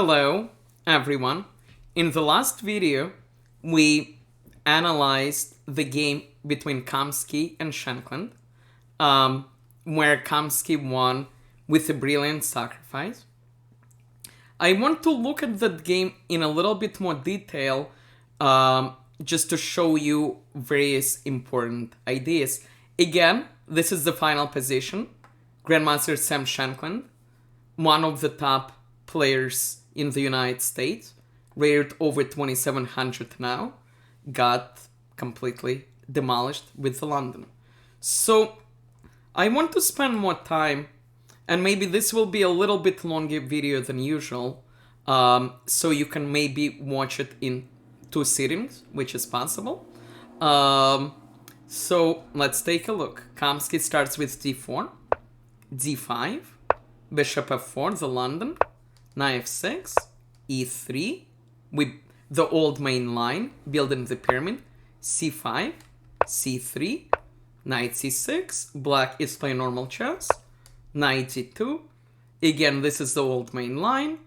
Hello, everyone. In the last video, we analyzed the game between Kamsky and Shankland, where Kamsky won with a brilliant sacrifice. I want to look at that game in a little bit more detail, just to show you various important ideas. Again, this is the final position. Grandmaster Sam Shankland, one of the top players in the United States, rated over 2700 now, got completely demolished with the London. So I want to spend more time, and maybe this will be a little bit longer video than usual, so you can maybe watch it in 2 sittings, which is possible. So let's take a look. Kamsky starts with d4, d5, bishop f4, the London, knight f6, e3, with the old main line, building the pyramid, c5, c3, knight c6, black is playing normal chess, knight g2, again this is the old main line,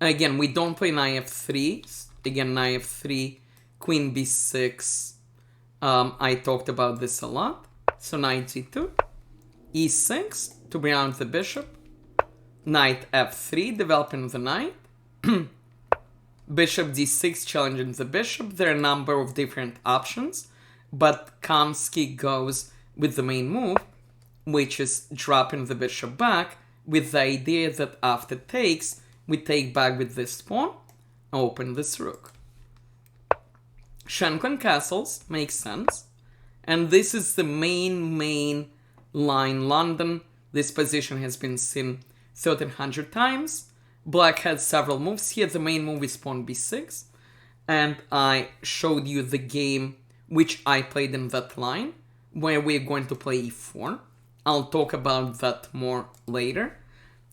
again we don't play knight f3, again knight f3, queen b6, I talked about this a lot, so knight g2, e6 to bring out the bishop, knight f3 developing the knight, bishop d6 challenging the bishop. There are a number of different options, but Kamsky goes with the main move, which is dropping the bishop back, with the idea that after takes, we take back with this pawn, open this rook. Shankland castles makes sense, and this is the main line London. This position has been seen 1300 times. Black has several moves here. The main move is pawn b6, and I showed you the game which I played in that line, where we're going to play e4. I'll talk about that more later.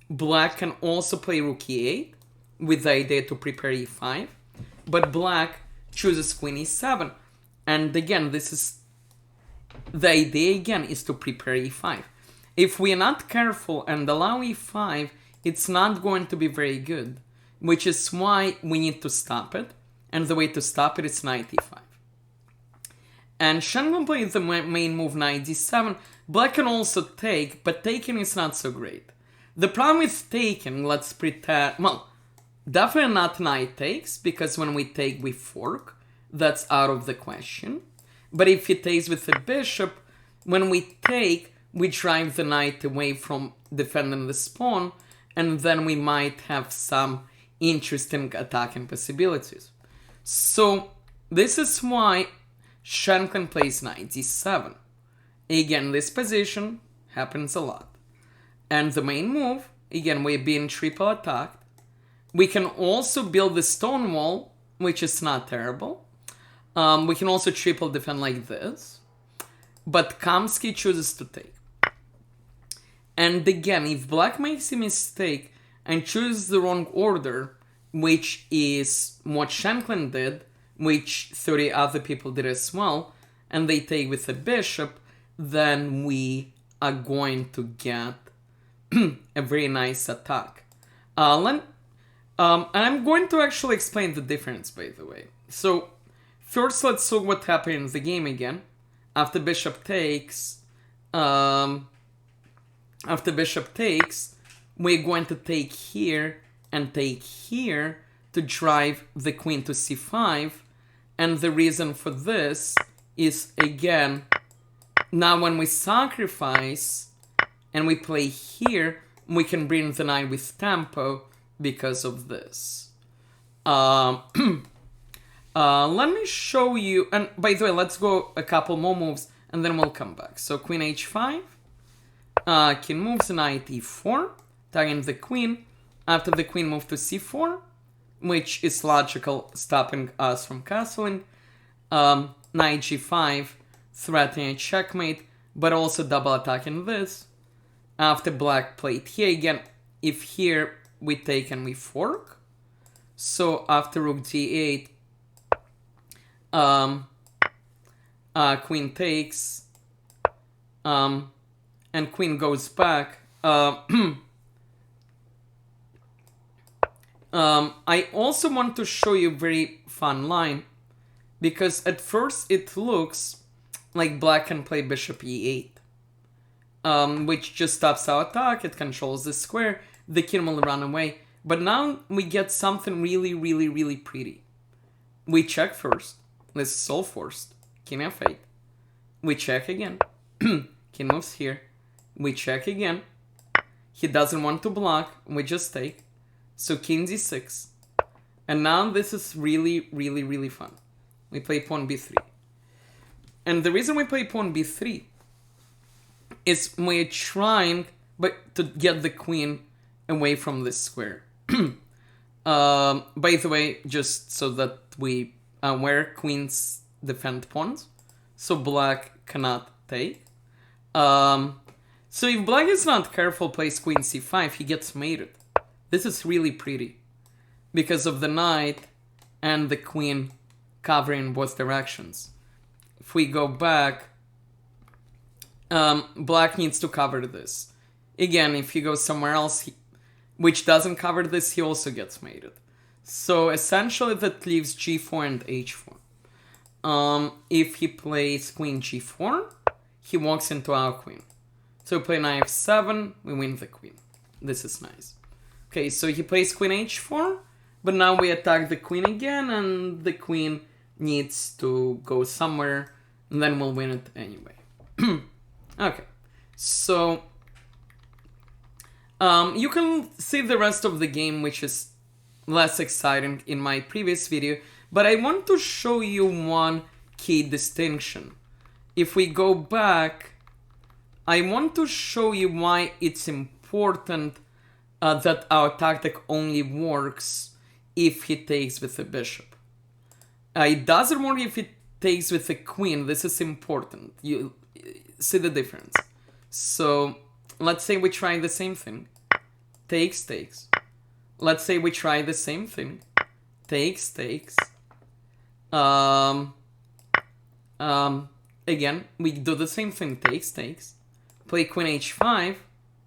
Black can also play rook e8 with the idea to prepare e5, but black chooses queen e7, and again this is the idea again is to prepare e5. If we're not careful and allow e5, it's not going to be very good, which is why we need to stop it, and the way to stop it is knight e5. And Shankland plays the main move knight d7. Black can also take, but taking is not so great. The problem with taking, let's pretend, well, definitely not knight takes, because when we take we fork, that's out of the question. But if he takes with the bishop, when we take, we drive the knight away from defending the pawn, and then we might have some interesting attacking possibilities. So this is why Shankland plays knight d7. Again, this position happens a lot. And the main move, again, we're being triple attacked. We can also build the stone wall, which is not terrible. We can also triple defend like this. But Kamsky chooses to take. And again, if black makes a mistake and chooses the wrong order, which is what Shankland did, which 30 other people did as well, and they take with the bishop, then we are going to get a very nice attack. And I'm going to actually explain the difference, by the way. So first let's see what happened in the game again. After bishop takes, we're going to take here and take here to drive the queen to c5. And the reason for this is, again, now when we sacrifice and we play here, we can bring the knight with tempo because of this. Let me show you, and by the way, let's go a couple more moves and then we'll come back. So queen h5, king moves, knight e4, tagging the queen. After the queen moved to c4, which is logical, stopping us from castling. Knight g5, threatening a checkmate, but also double attacking this. After black played here again, if here we take and we fork. So after rook d8, queen takes, and queen goes back. I also want to show you a very fun line, because at first it looks like black can play bishop e8, which just stops our attack, it controls the square, the king will run away. But now we get something really, really, really pretty. We check first. Let's solve first. King f8. We check again. King moves here. We check again. He doesn't want to block. We just take. So king d6. And now this is really, really, really fun. We play pawn b3. And the reason we play pawn b3 is we're trying to get the queen away from this square. By the way, just so that we are aware, queens defend pawns, so black cannot take. So if black is not careful, plays queen c5, he gets mated. This is really pretty, because of the knight and the queen covering both directions. If we go back, black needs to cover this. Again, if he goes somewhere else, which doesn't cover this, he also gets mated. So essentially that leaves g4 and h4. If he plays queen g4, he walks into our queen. So we play knight f7, we win the queen. This is nice. Okay, so he plays queen h4, but now we attack the queen again, and the queen needs to go somewhere, and then we'll win it anyway. Okay, so you can see the rest of the game, which is less exciting, in my previous video, but I want to show you one key distinction. If we go back, I want to show you why it's important that our tactic only works if he takes with the bishop. It doesn't work if he takes with the queen. This is important. You see the difference. So let's say we try the same thing. Takes, takes. Let's say we try the same thing. Takes, takes. Again, we do the same thing. Takes, takes. Play queen h5.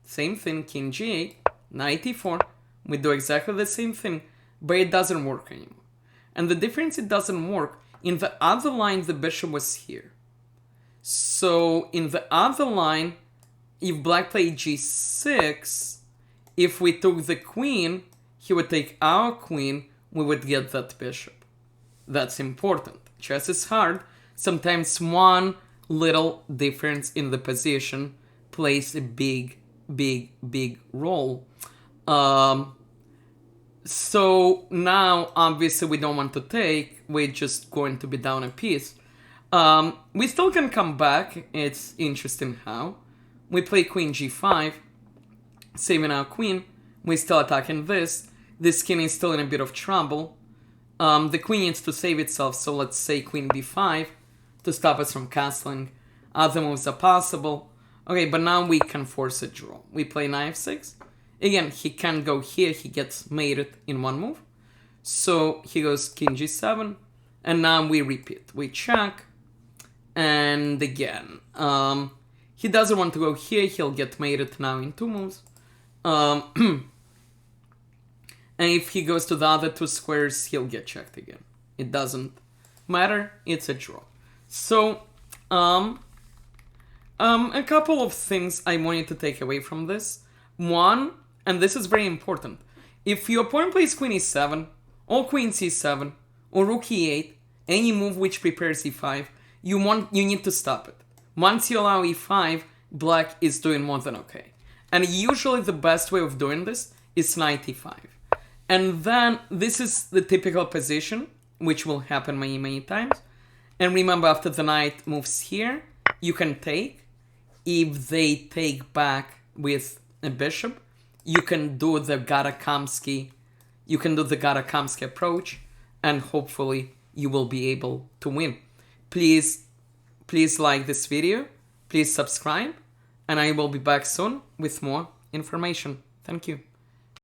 Same thing. King g8. Knight e4. We do exactly the same thing, but it doesn't work anymore. And the difference, it doesn't work. In the other line, the bishop was here. So in the other line, if black played g6, if we took the queen, he would take our queen, we would get that bishop. That's important. Chess is hard. Sometimes one little difference in the position plays a big, big, big role. So now, obviously, we don't want to take. We're just going to be down a piece. We still can come back. It's interesting how. We play queen g5, saving our queen. We're still attacking this. This king is still in a bit of trouble. The queen needs to save itself, so let's say queen b5 to stop us from castling. Other moves are possible. Okay, but now we can force a draw. We play knight f6. Again, he can't go here, he gets mated in one move. So he goes king g7, and now we repeat. We check, and again, he doesn't want to go here, he'll get mated now in two moves. And if he goes to the other two squares, he'll get checked again. It doesn't matter, it's a draw. So, a couple of things I want you to take away from this. One, and this is very important, if your opponent plays queen e7, or queen c7, or rook e8, any move which prepares e5, you need to stop it. Once you allow e5, black is doing more than okay. And usually the best way of doing this is knight e5. And then this is the typical position, which will happen many, many times. And remember, after the knight moves here, you can take. If they take back with a bishop, you can do the Garakamsky approach, and hopefully you will be able to win. Please like this video, please subscribe, and I will be back soon with more information. Thank you.